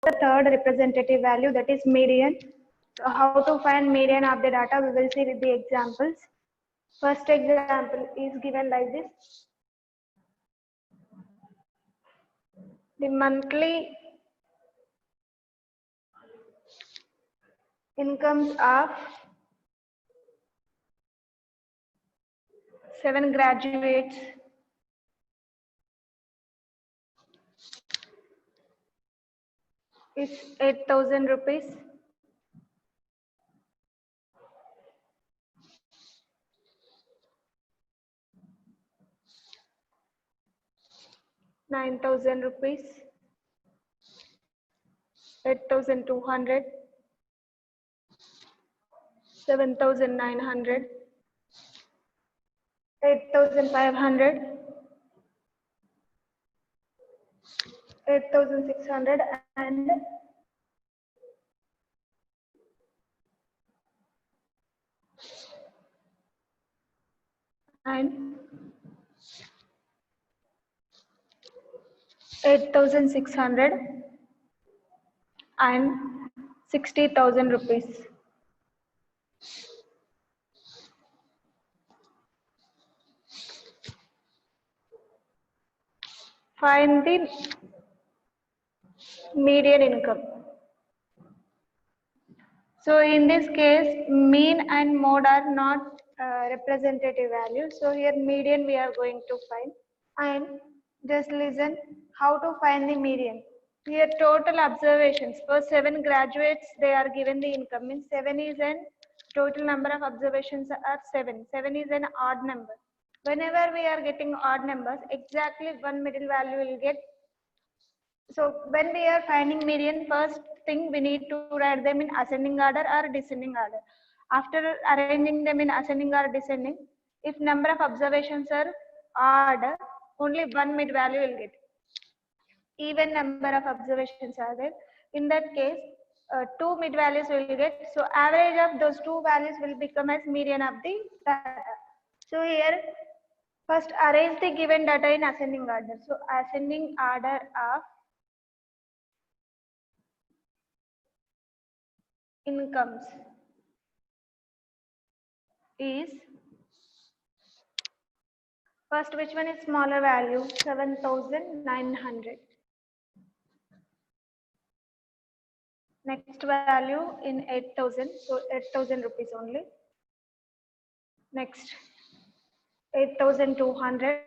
the third representative value, that is median. So how to find median of the data, we will see with the examples. First example is given like this. The monthly incomes of 7 graduates is 8,000 rupees. ₹9,000, 8,200, 7,900, 8,500, 8,600, and 8,600 and 60,000 rupees. Find the median income. So in this case, mean and mode are not representative values. So here median we are going to find. And just listen how to find the median. Here total observations for 7 graduates, they are given the income. Means 7 is an total number of observations are 7. 7 is an odd number. Whenever we are getting odd numbers, exactly one middle value will get. So when we are finding median, first thing we need to write them in ascending order or descending order. After arranging them in ascending or descending, if number of observations are odd, only one mid value will get. Even number of observations are there. In that case, 2 mid values will get. So average of those 2 values will become as median of the data. So here, first arrange the given data in ascending order. So ascending order of incomes is, first which one is smaller value, 7,900. Next value in 8,000, so 8,000 rupees only. Next 8,200.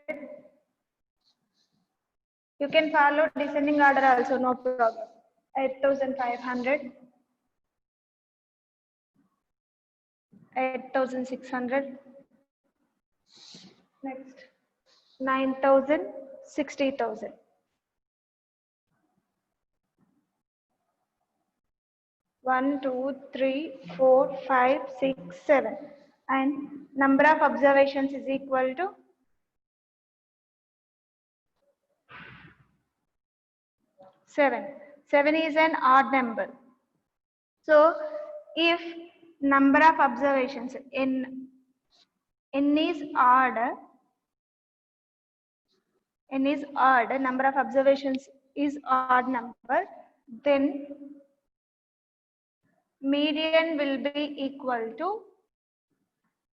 You can follow descending order also, no problem. 8,500. 8,600. Next 9,000, 60,000. One, two, three, 4, 5, 6, 7. And number of observations is equal to 7. 7 is an odd number. So if number of observations in n is odd, number of observations is odd number, then median will be equal to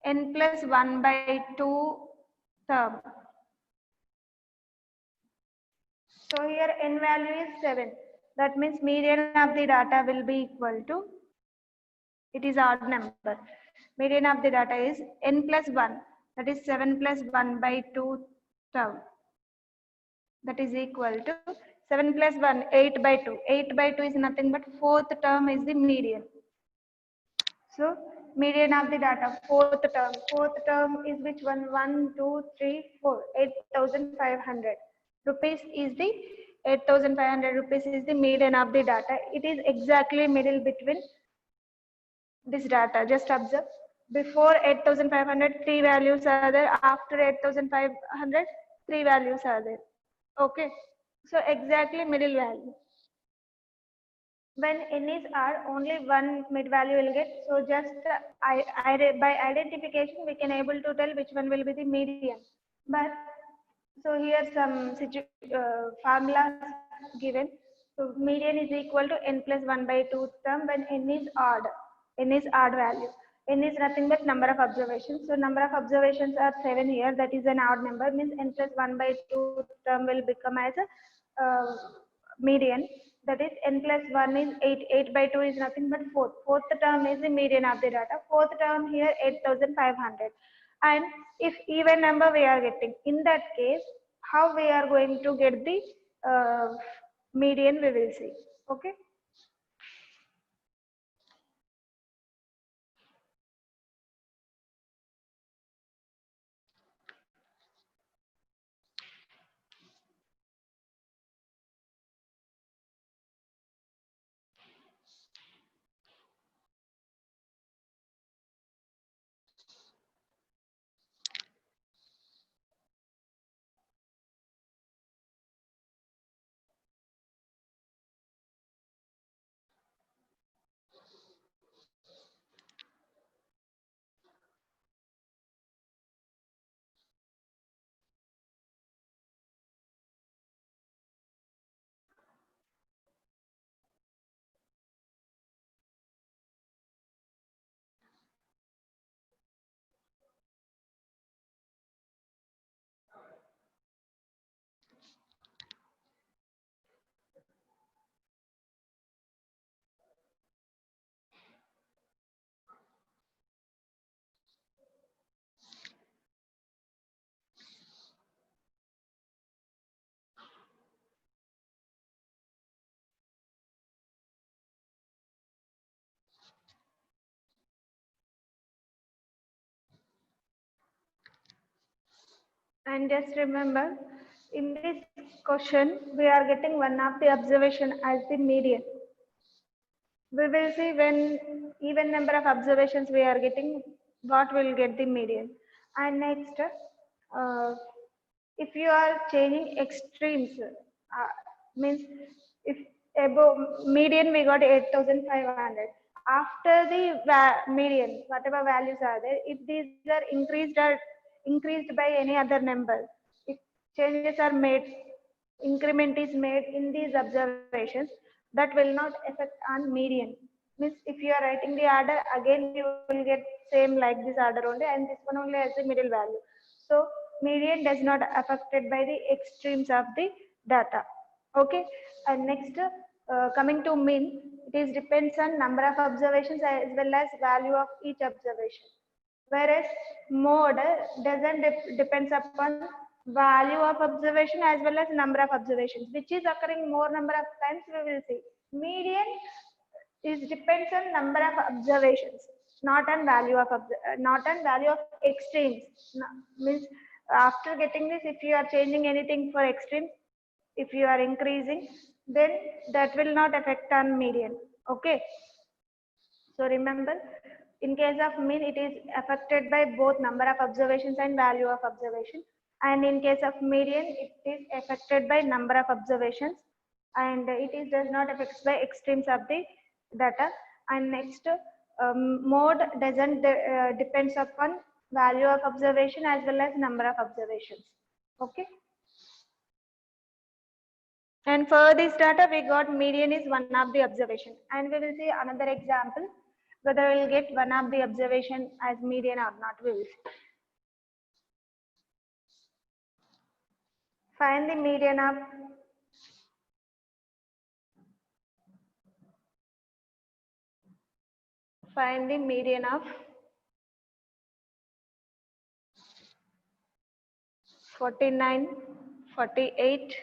n plus 1 by 2 term. So here n value is 7. That means median of the data will be equal to, it is odd number. Median of the data is n plus 1. That is 7 plus 1 by 2 term. That is equal to 7 plus 1, 8 by 2. 8 by 2 is nothing but fourth term is the median. So median of the data, fourth term. Fourth term is which one? 1, 2, 3, 4. 8,500 rupees is the 8,500 rupees is the median of the data. It is exactly middle between this data. Just observe. Before 8,500, 3 values are there. After 8,500, 3 values are there. Okay. So exactly middle value. When n is odd, only one mid value will get. So just by identification, we can able to tell which one will be the median. But so here some formulas given. So median is equal to n plus 1 by 2 term when n is odd. N is odd value. N is nothing but number of observations. So number of observations are 7 here. That is an odd number. Means n plus 1 by 2 term will become as a median. That is n plus 1 is 8. 8 by 2 is nothing but 4. Fourth term is the median of the data. Fourth term here 8500. And if even number we are getting, in that case, how we are going to get the median we will see. Okay. And just remember, in this question, we are getting one of the observation as the median. We will see when even number of observations we are getting, what will get the median. And next, if you are changing extremes, means if above median we got 8500. After the median, whatever values are there, if these are increased by any other number, if changes are made, increment is made in these observations, that will not affect on median. Means if you are writing the order, again you will get same like this order only, and this one only has the middle value. So median does not affected by the extremes of the data. Okay. And next, coming to mean, it is depends on number of observations as well as value of each observation. Whereas mode doesn't depends upon value of observation as well as number of observations, which is occurring more number of times we will see. Median is depends on number of observations, not on value of not on value of extremes. Means after getting this, if you are changing anything for extremes, if you are increasing, then that will not affect on median. Okay. So remember, in case of mean, it is affected by both number of observations and value of observation. And in case of median, it is affected by number of observations, and it is does not affect by extremes of the data. And next, mode doesn't depends upon value of observation as well as number of observations. Okay. And for this data, we got median is one of the observation, and we will see another example whether we will get one of the observation as median or not. We will see. Find the median of find the median of 49, 48,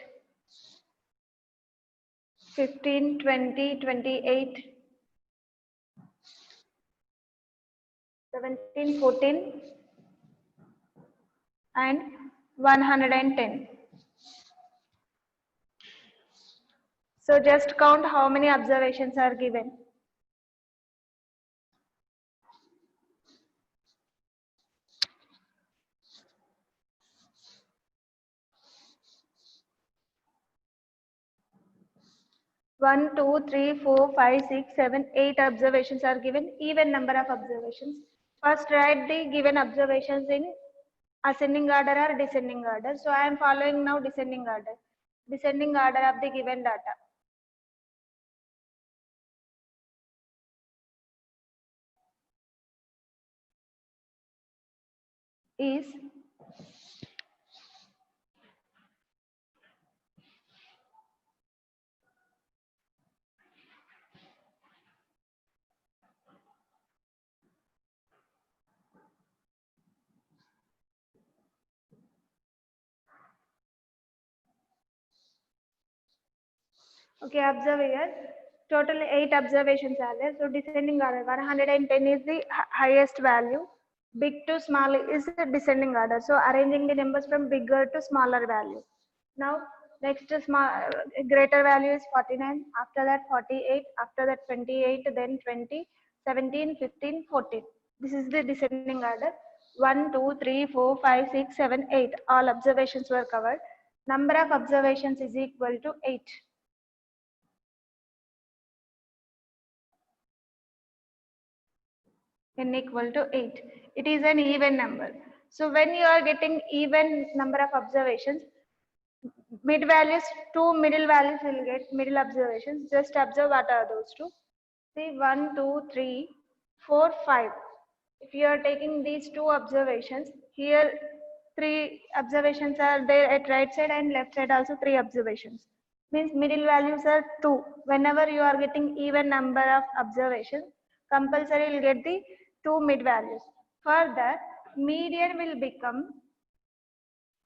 15, 20, 28, 17, 14, and 110. So just count how many observations are given. One, two, three, four, five, six, seven, 8 observations are given, even number of observations. First write the given observations in ascending order or descending order. So I am following now descending order. Descending order of the given data. is okay, observe here. Total 8 observations are there. So descending order 110 is the highest value. Big to small is the descending order. So arranging the numbers from bigger to smaller value. Now next small greater value is 49. After that 48. After that 28. Then 20, 17, 15, 14. This is the descending order. 1, 2, 3, 4, 5, 6, 7, 8. All observations were covered. Number of observations is equal to 8. N equal to 8. It is an even number. So when you are getting even number of observations, mid values, two middle values will get middle observations. Just observe what are those two. See 1, 2, 3, 4, 5. If you are taking these two observations, here three observations are there at right side and left side also three observations. Means middle values are 2. Whenever you are getting even number of observations, compulsory will get the two mid values. For that, median will become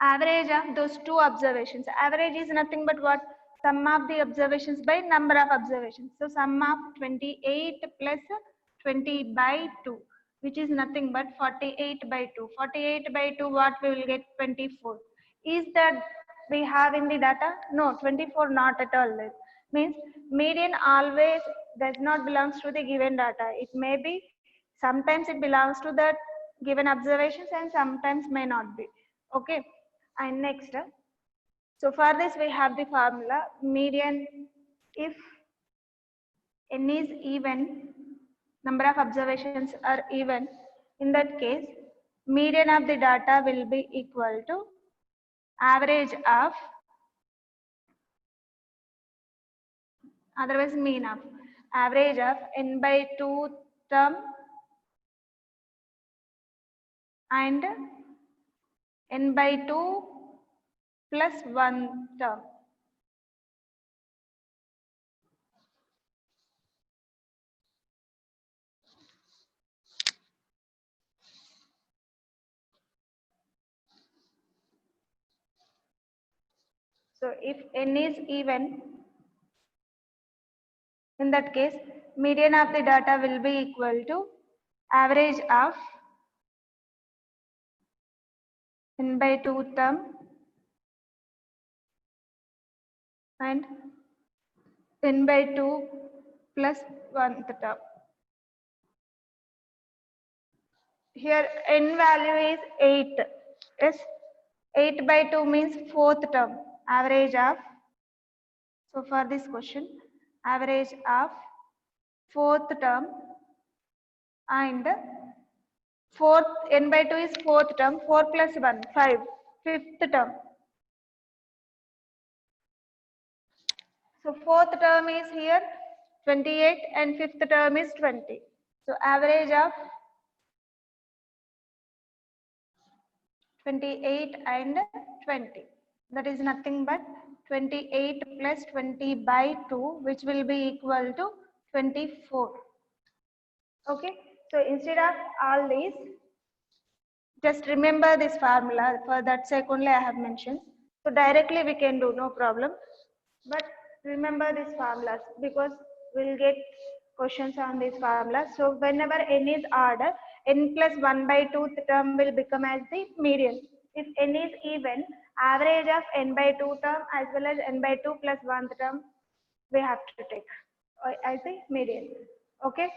average of those two observations. Average is nothing but what? Sum of the observations by number of observations. So sum of 28 plus 20 by 2, which is nothing but 48 by 2. 48 by 2, what we will get? 24. Is that we have in the data? No, 24 not at all. That means median always does not belongs to the given data. It may be, sometimes it belongs to the given observations and sometimes may not be. Okay. And next, so for this we have the formula median. If n is even, number of observations are even, in that case median of the data will be equal to average of, otherwise mean of, average of n by 2 term and n by 2 plus 1 term. So if n is even, in that case, median of the data will be equal to average of n by 2 term and n by 2 plus 1 term. Here n value is 8. Yes, 8 by 2 means fourth term. Average of, so for this question, average of fourth term and fourth, n by 2 is fourth term, 4 plus 1, 5, fifth term. So fourth term is here 28 and fifth term is 20. So average of 28 and 20. That is nothing but 28 plus 20 by 2, which will be equal to 24. Okay. So instead of all these, just remember this formula. For that sake only I have mentioned. So directly we can do, no problem. But remember these formulas because we'll get questions on these formulas. So whenever n is odd, n plus 1 by 2 term will become as the median. If n is even, average of n by 2 term as well as n by 2 plus 1 term we have to take as the median. Okay.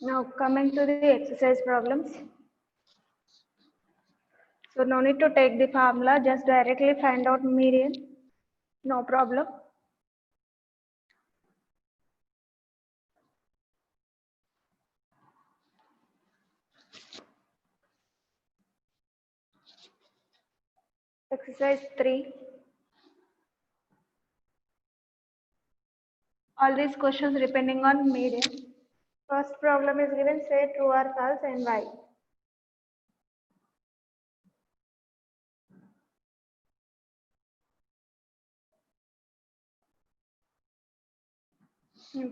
Now coming to the exercise problems. So no need to take the formula, just directly find out median, no problem. Exercise 3. All these questions depending on median. First problem is given, say true or false and why.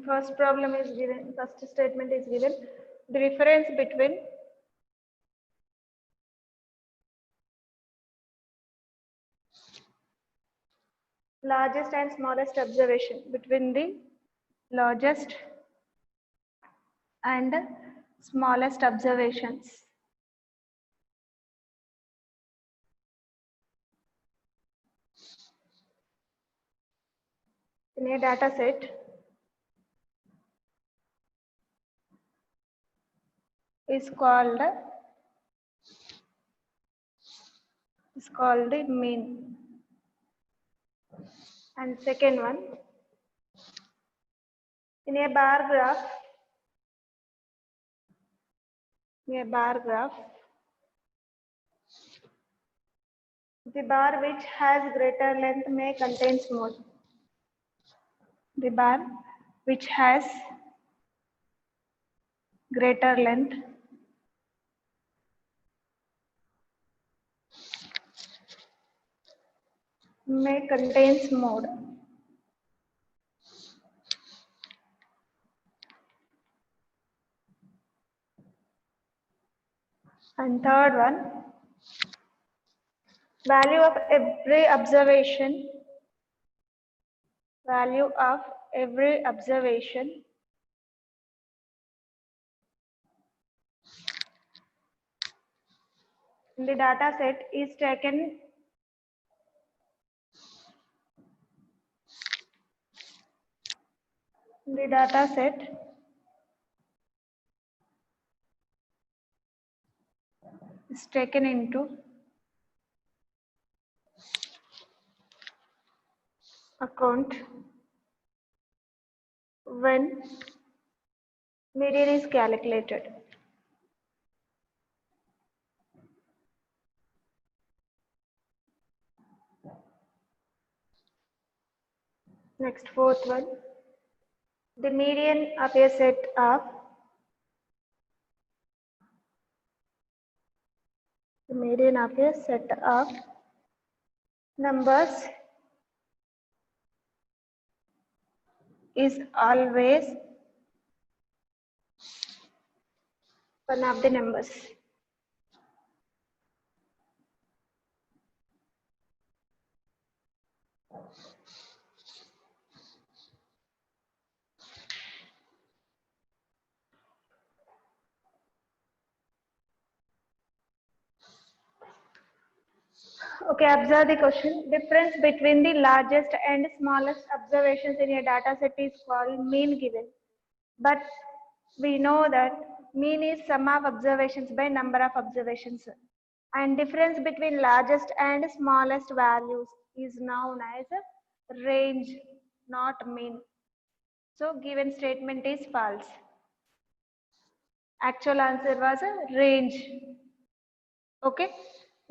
First problem is given, first statement is given, the difference between largest and smallest observation, between the largest and smallest observations. In a data set is called the mean. And second one, in a bar graph, the bar which has greater length may contains more. The bar which has greater length may contains more. And third one, value of every observation in the data set is taken into account when median is calculated. Next, fourth one, the median of a set of numbers is always one of the numbers. Okay, observe the question. Difference between the largest and smallest observations in a data set is called mean given. But we know that mean is sum of observations by number of observations. And difference between largest and smallest values is known as range, not mean. So given statement is false. Actual answer was a range. Okay.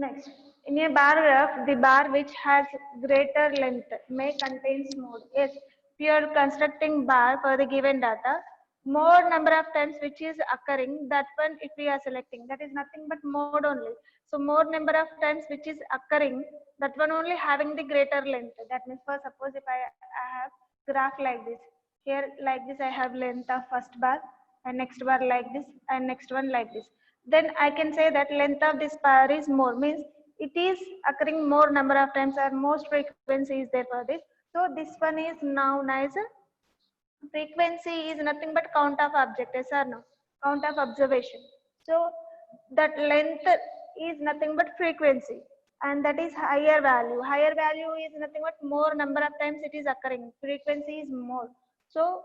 Next, in a bar graph, the bar which has greater length may contains more. Yes, if you are constructing bar for the given data, more number of times which is occurring, that one if we are selecting, that is nothing but mode only. So more number of times which is occurring, that one only having the greater length. That means, for suppose if I have graph like this, here like this I have length of first bar, and next bar like this, and next one like this. Then I can say that length of this bar is more, means it is occurring more number of times or most frequency is there for this. So this one is known as frequency is nothing but count of object, yes or no? Count of observation. So that length is nothing but frequency, and that is higher value. Higher value is nothing but more number of times it is occurring. Frequency is more. So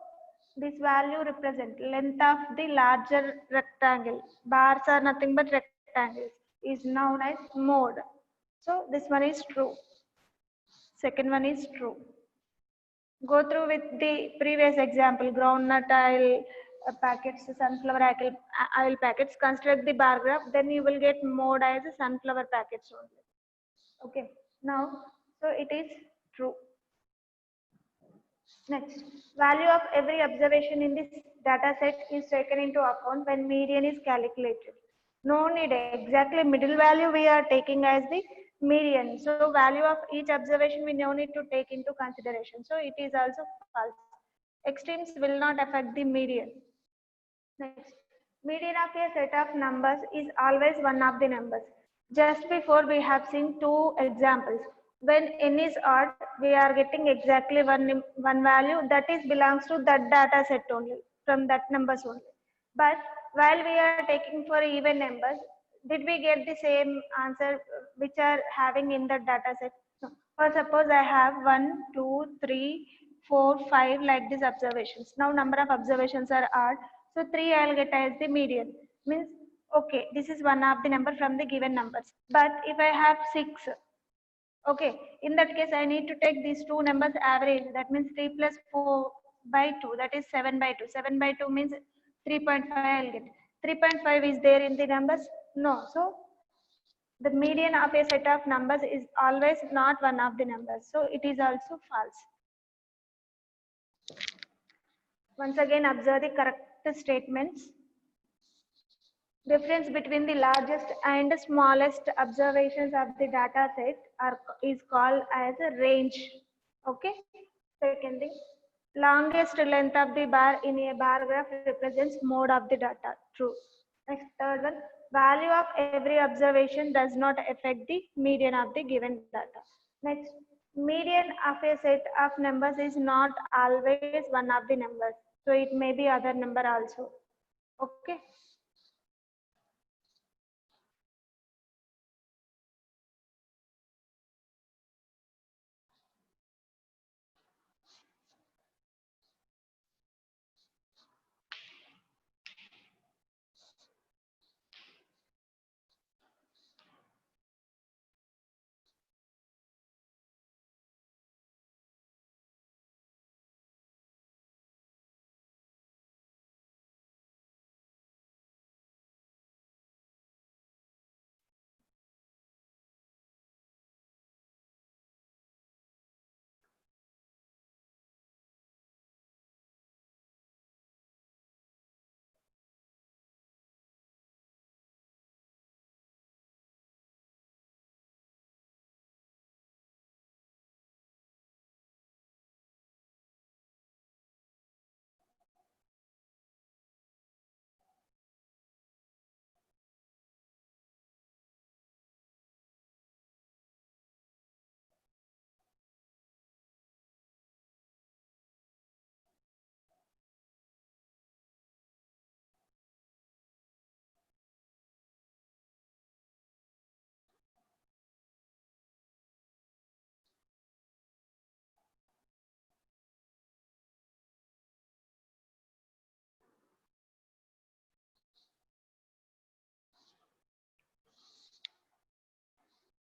This value represents length of the larger rectangle. Bars are nothing but rectangles. Is known as mode. So this one is true. Second one is true. Go through with the previous example, groundnut oil packets, sunflower oil packets, construct the bar graph, then you will get mode as a sunflower packets only. Okay, now, so it is true. Next, value of every observation in this data set is taken into account when median is calculated. No need, exactly middle value we are taking as the median. So value of each observation we no need to take into consideration. So it is also false. Extremes will not affect the median. Next, median of a set of numbers is always one of the numbers. Just before we have seen two examples. When n is odd, we are getting exactly one value that is belongs to that data set only, from that numbers only. But while we are taking for even numbers, did we get the same answer which are having in the data set? No. For suppose I have 1, 2, 3, 4, 5 like these observations. Now number of observations are odd. So 3 I'll get as the median. Means okay, this is one of the number from the given numbers. But if I have 6, okay, in that case I need to take these two numbers average. That means 3 plus 4 by 2, that is 7 by 2. 7 by 2 means 3.5 I'll get. 3.5 is there in the numbers? No. So the median of a set of numbers is always not one of the numbers. So it is also false. Once again, observe the correct statements. Difference between the largest and smallest observations of the data set is called as a range. Okay. Second thing, longest length of the bar in a bar graph represents mode of the data. True. Next, third one, value of every observation does not affect the median of the given data. Next, median of a set of numbers is not always one of the numbers. So it may be other number also. Okay.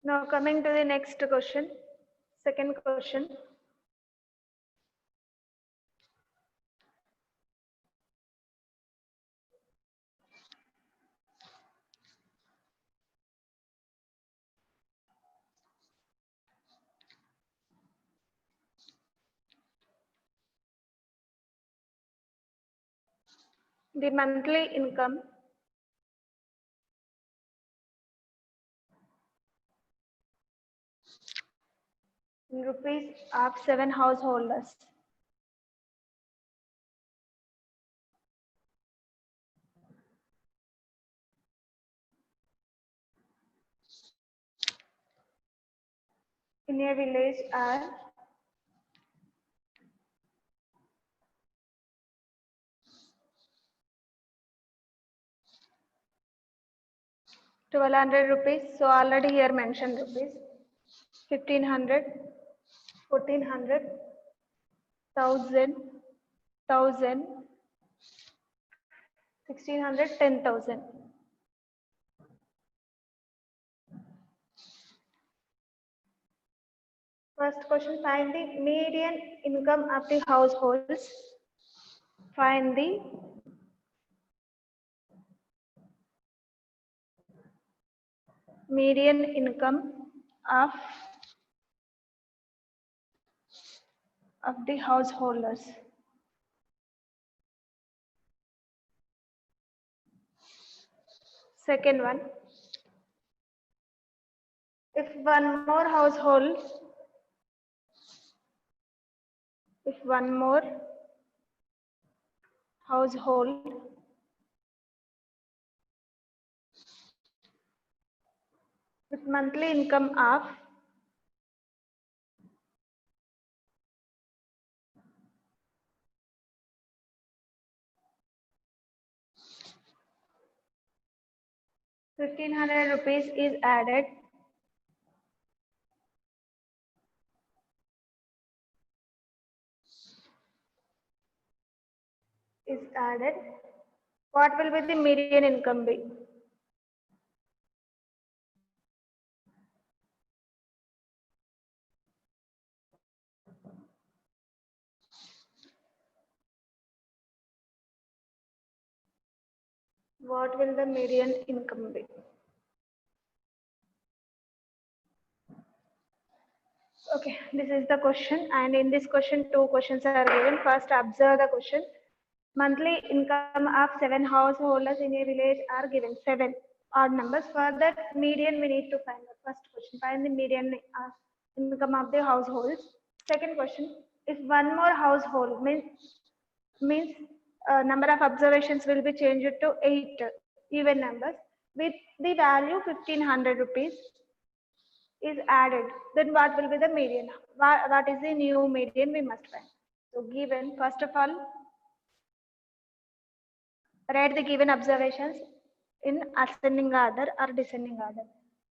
Now coming to the next question, second question. The monthly income in rupees of 7 householders. In a village are 1200 rupees. So already here mentioned rupees. 1500, 1400, 1000, 1000, 1600, 10,000. First question, find the median income of the households. Find the median income of the householders. Second one, if one more household with monthly income of ₹1,500 is added, what will be the median income be? What will the median income be? Okay, this is the question, and in this question, two questions are given. First, observe the question. Monthly income of 7 householders in a village are given, 7 odd numbers. For that median, we need to find the first question. Find the median income of the households. Second question, if one more household means number of observations will be changed to 8 even numbers with the value ₹1,500 is added, then what will be the median? What is the new median we must find? So given, first of all, write the given observations in ascending order or descending order.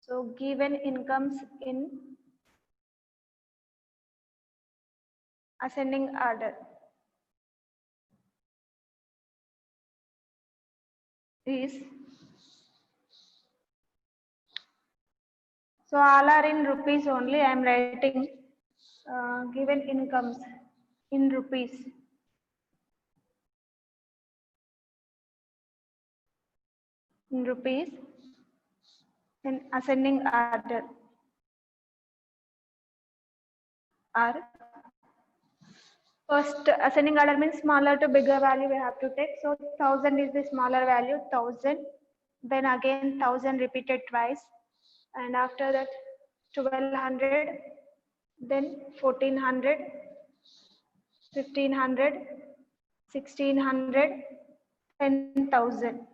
So given incomes in ascending order is, so all are in rupees only. I am writing given incomes in rupees. In rupees in ascending order are, first ascending order means smaller to bigger value we have to take. So 1000 is the smaller value, 1000, then again 1000 repeated twice, and after that 1200, then 1400, 1500, 1600, 10,000.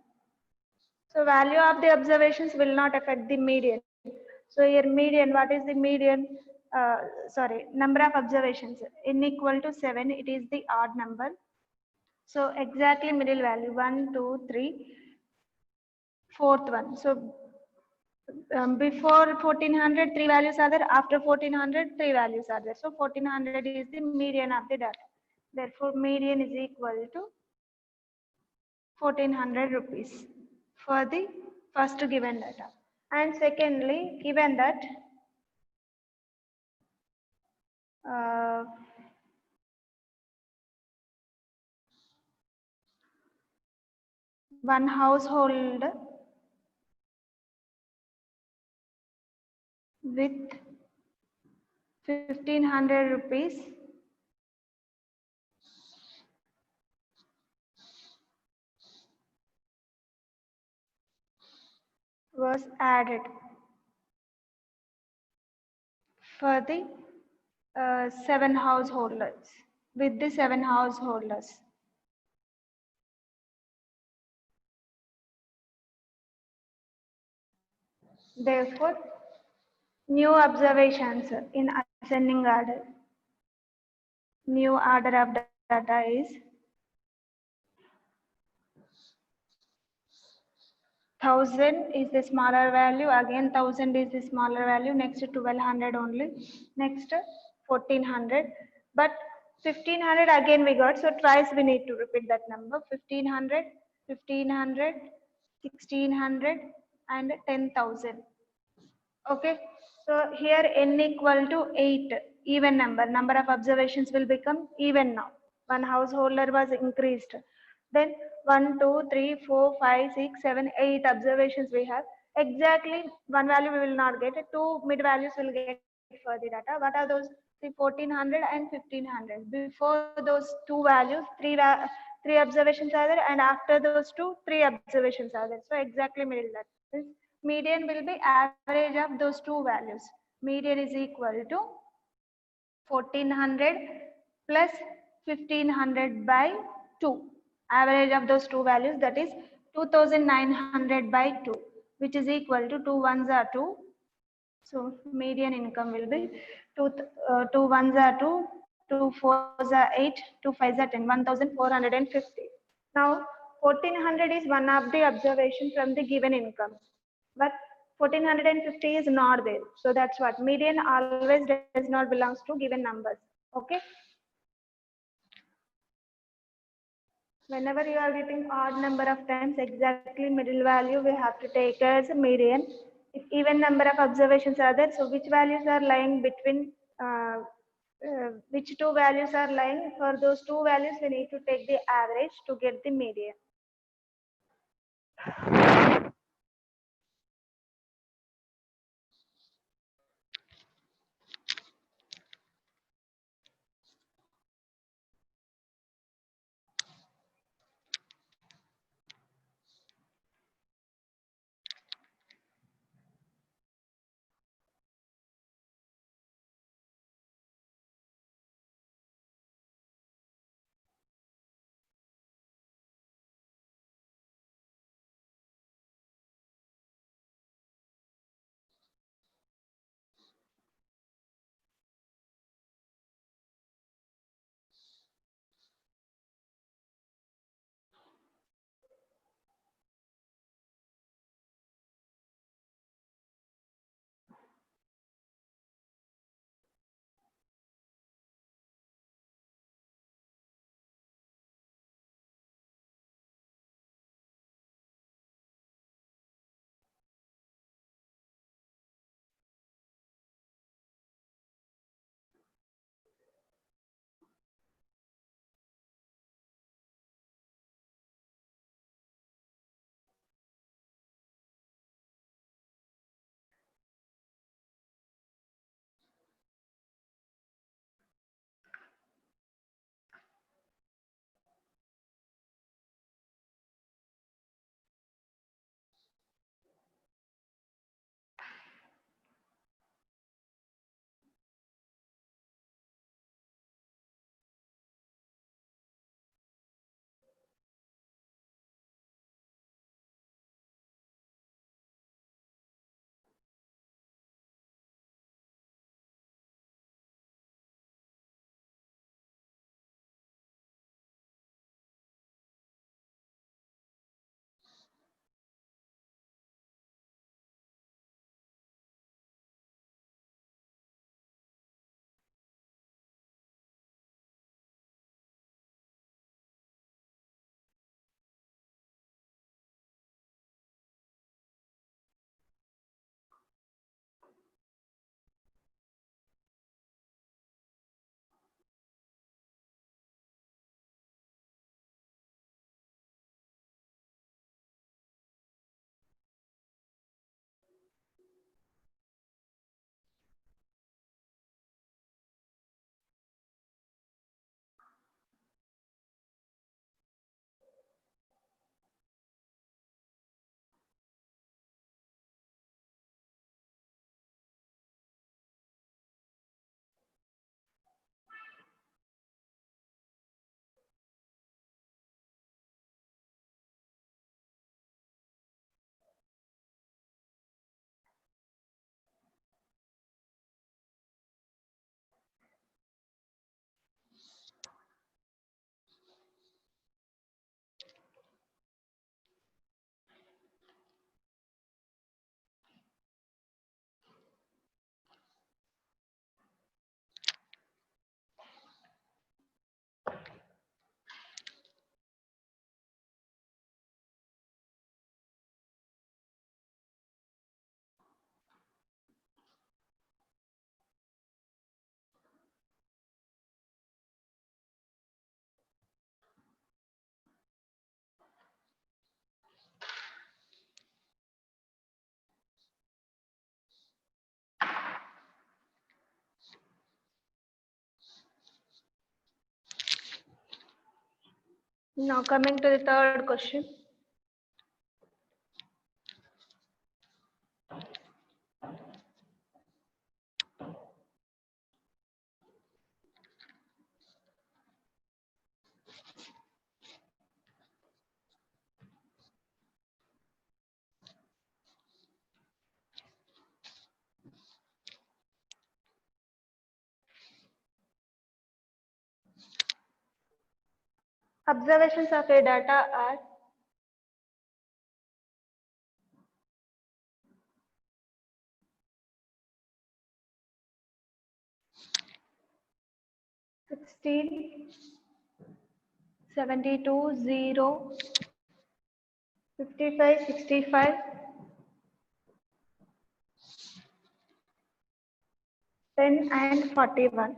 So value of the observations will not affect the median. So here median, what is the median? Number of observations n equal to 7, it is the odd number. So exactly middle value 1, 2, 3, fourth one. So before 1400 3 values are there, after 1400 3 values are there. So 1400 is the median of the data. Therefore median is equal to ₹1,400 for the first given data. And secondly, given that one household with ₹1,500 was added for the 7 householders, with the 7 householders. Therefore, new observations in ascending order, new order of data is 1000 is the smaller value, again 1000 is the smaller value, next 1200 only, next 1400, but 1500 again we got, so twice we need to repeat that number, 1500, 1500, 1600 and 10,000. Okay, so here n equal to 8, even number. Number of observations will become even now. One householder was increased. Then 1, 2, 3, 4, 5, 6, 7, 8 observations we have. Exactly one value we will not get. Two mid values will get for the data. What are those? The 1400 and 1500. Before those two values, three observations are there, and after those two, three observations are there. So exactly middle that. This median will be average of those two values. Median is equal to 1400 plus 1500 by 2. Average of those two values, that is 2900 by 2, which is equal to 2 ones are 2. So median income will be 2 ones are 2, 2 fours are 8, 2 fives are 10, 1450. Now 1400 is one of the observation from the given income, but 1450 is not there. So that's what median always does not belongs to given numbers. Okay. Whenever you are getting odd number of times, exactly middle value we have to take as a median. If even number of observations are there, so which values are lying between, which two values are lying, for those two values we need to take the average to get the median. Now coming to the third question. Observations of a data are sixteen, 72, 0, 55, 65, 10 and 41.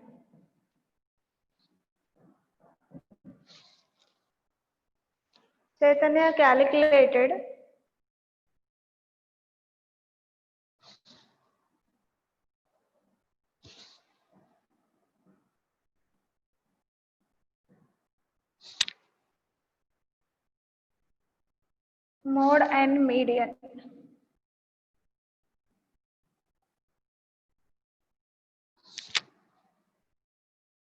Chaitanya calculated mode and median.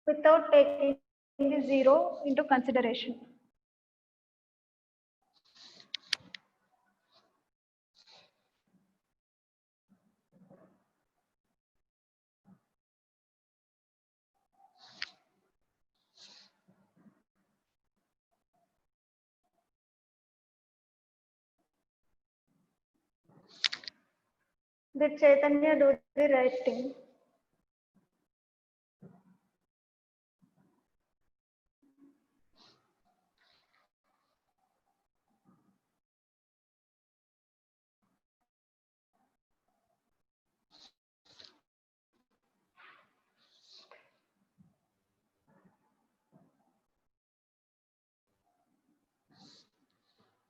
Without taking the 0 into consideration. Did Chaitanya do the right thing?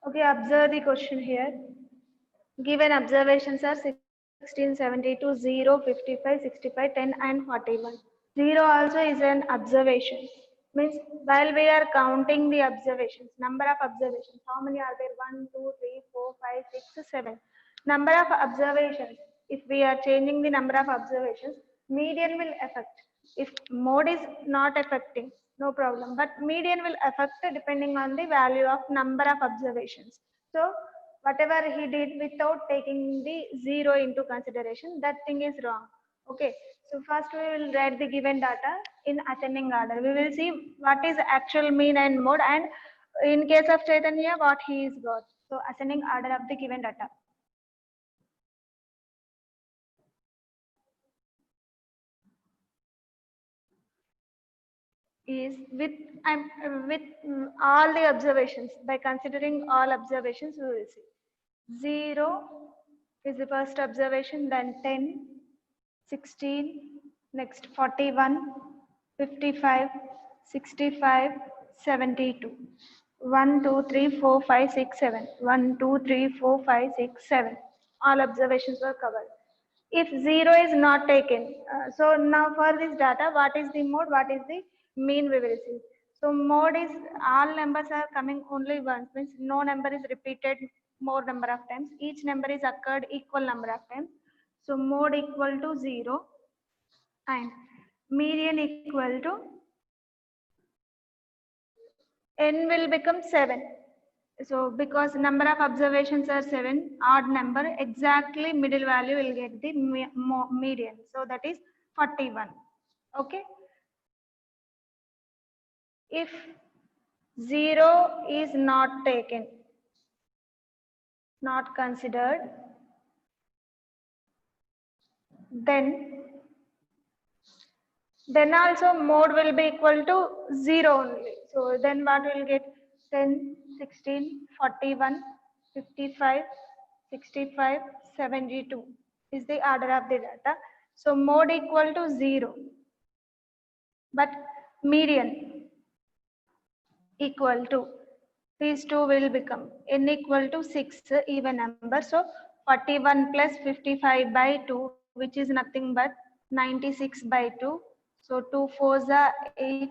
Okay, observe the question here. Given observations are 16, 72, 0, 55, 65, 10 and 41. 0 also is an observation. Means while we are counting the observations, number of observations, how many are there? 1, 2, 3, 4, 5, 6, 7. Number of observations, if we are changing the number of observations, median will affect. If mode is not affecting, no problem. But median will affect depending on the value of number of observations. So whatever he did without taking the 0 into consideration, that thing is wrong. Okay, so first we will write the given data in ascending order. We will see what is actual mean and mode, and in case of Chaitanya, what he is got. So ascending order of the given data. Is with with all the observations. By considering all observations, we will see 0 is the first observation, then 10, 16, next 41, 55, 65, 72. 1, 2, 3, 4, 5, 6, 7. 1, 2, 3, 4, 5, 6, 7. All observations were covered. If 0 is not taken, so now for this data, what is the mode, what is the mean, we will see. So mode is all numbers are coming only once, means no number is repeated more number of times. Each number is occurred equal number of times. So mode equal to 0 and median equal to n will become 7. So because number of observations are 7, odd number, exactly middle value will get the median. So that is 41. Okay. If 0 is not taken, not considered, then also mode will be equal to 0 only. So then what will get? 10, 16, 41, 55, 65, 72 is the order of the data. So mode equal to 0, but median equal to, these two will become n equal to 6 even number. So 41 plus 55 by 2, which is nothing but 96 by 2. So 2 4s are 8,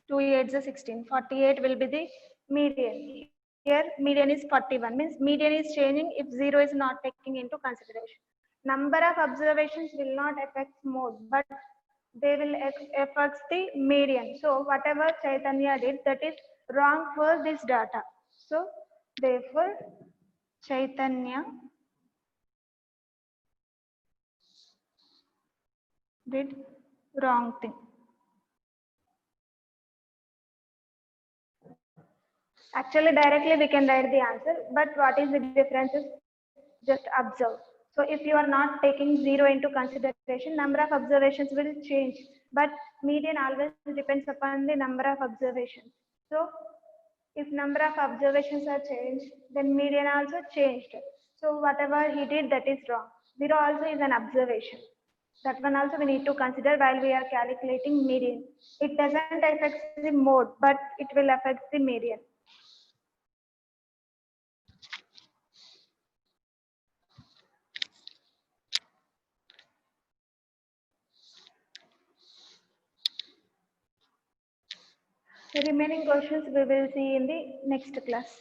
2 8s are 16. 48 will be the median. Here median is 41, means median is changing if 0 is not taking into consideration. Number of observations will not affect mode, but they will affect the median. So whatever Chaitanya did, that is wrong for this data. So therefore Chaitanya did wrong thing. Actually, directly we can write the answer, but what is the difference is just observe. So if you are not taking 0 into consideration, number of observations will change, but median always depends upon the number of observations. So if number of observations are changed, then median also changed. So whatever he did, that is wrong. 0 also is an observation. That one also we need to consider while we are calculating median. It doesn't affect the mode, but it will affect the median. The remaining questions we will see in the next class.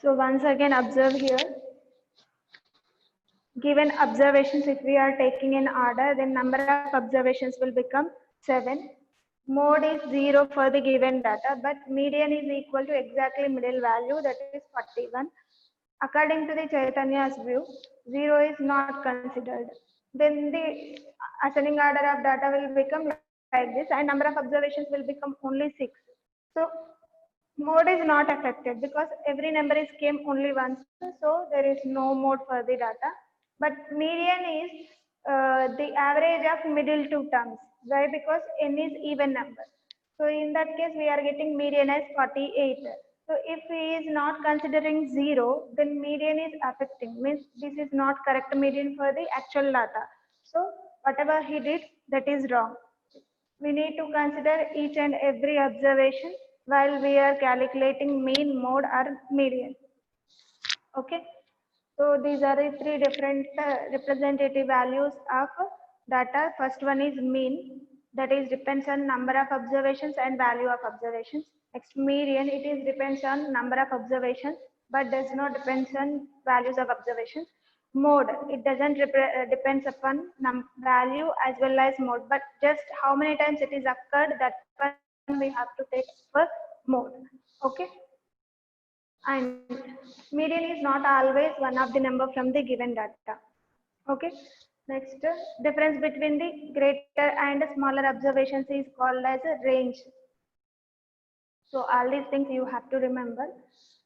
So once again observe here, given observations, if we are taking in order, then number of observations will become 7. Mode is 0 for the given data, but median is equal to exactly middle value, that is 41. According to the Chaitanya's view, 0 is not considered. Then the ascending order of data will become like this, and number of observations will become only 6. So mode is not affected because every number is came only once, so there is no mode for the data. But median is the average of middle two terms. Why? Because n is even number. So in that case, we are getting median as 48. So if he is not considering 0, then median is affecting. Means this is not correct median for the actual data. So whatever he did, that is wrong. We need to consider each and every observation while we are calculating mean, mode or median. Okay. So these are the three different representative values of data. First one is mean, that is depends on number of observations and value of observations. Next median, it is depends on number of observations but does not depends on values of observations. Mode, it doesn't depends upon value as well as mode, but just how many times it is occurred, that one we have to take for mode. Okay. And median is not always one of the number from the given data. Okay. Next, difference between the greater and smaller observations is called as a range. So all these things you have to remember.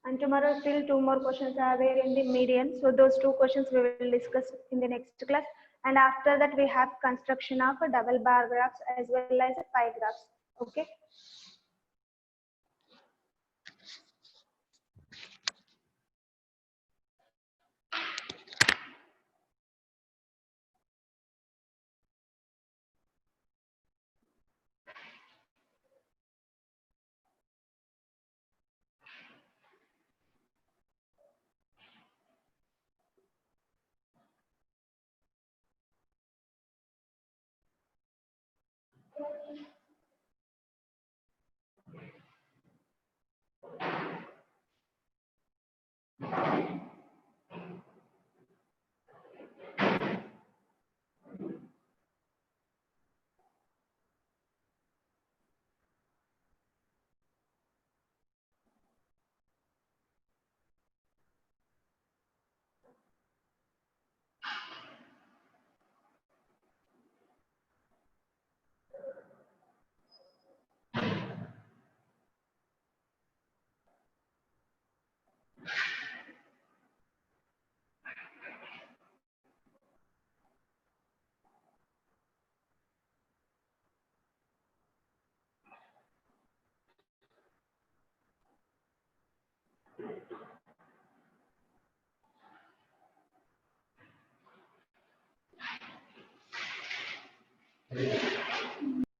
And tomorrow still two more questions are there in the median. So those two questions we will discuss in the next class. And after that we have construction of a double bar graphs as well as a pie graphs. Okay.